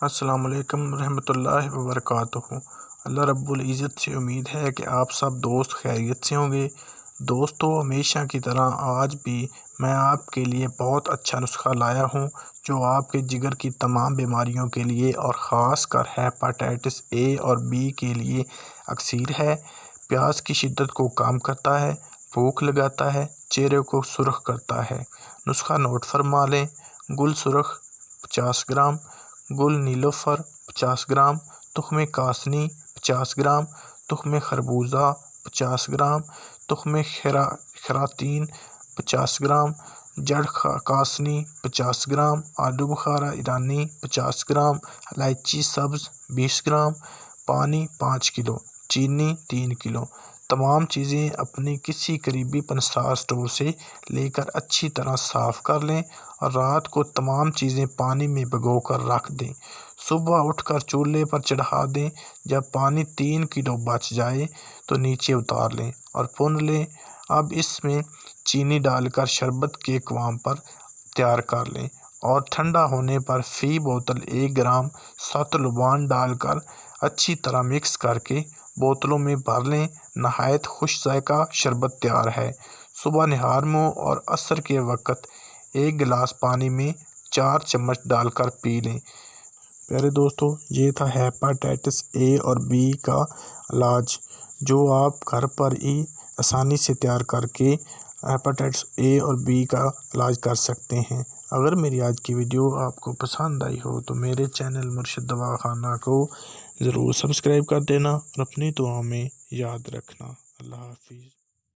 السلام علیکم ورحمۃ اللہ وبرکاتہ۔ اللہ رب العزت سے امید ہے کہ آپ سب دوست خیریت سے ہوں گے۔ دوستو، ہمیشہ کی طرح آج بھی میں آپ کے لیے بہت اچھا نسخہ لایا ہوں جو آپ کے جگر کی تمام بیماریوں کے لیے اور خاص کر ہیپاٹائٹس اے اور بی کے لیے اکسیر ہے۔ پیاس کی شدت کو کم کرتا ہے، بھوک لگاتا ہے، چہرے کو سرخ کرتا ہے۔ نسخہ نوٹ فرما لیں۔ گل سرخ 50 گرام، گل نیلوفر 50 gram, تخم Kasni 50 gram, تخم خربوزہ 50 gram, تخم خیراتین 50 gram, جڑ کاسنی 50 گرام، آلو بخارا ایرانی 50 گرام، الائچی سبز 20 گرام، پانی 5 کلو، چینی 3 کلو۔ تمام چیزیں اپنی کسی قریبی پنسار اسٹور سے لے کر اچھی طرح صاف کر لیں اور رات کو تمام چیزیں پانی میں بھگو کر رکھ دیں۔ صبح اٹھ کر چولہے پر چڑھا دیں۔ جب پانی 3 کلو بچ جائے تو نیچے اتار لیں اور بھون لیں۔ اب اس میں چینی ڈال کر شربت کے قوام پر تیار کر لیں اور ٹھنڈا ہونے پر فی بوتل 1 گرام ساتولوبان ڈال کر اچھی طرح مکس کر کے بوتلوں میں بھر لیں۔ نہایت خوش ذائقہ شربت تیار ہے۔ صبح نہار منہ اور عصر کے وقت 1 گلاس پانی میں 4 چمچ ڈال کر پی لیں۔ پیارے دوستو، یہ تھا ہیپاٹائٹس اے اور بی کا علاج جو آپ گھر پر ہی آسانی سے تیار کر کے ہیپاٹائٹس اے اور بی کا علاج کر سکتے ہیں۔ اگر میری آج کی ویڈیو آپ کو پسند آئی ہو تو میرے چینل مرشد دوا خانہ کو ضرور سبسکرائب کر دینا اور اپنی دعاؤں میں یاد رکھنا۔ اللہ حافظ۔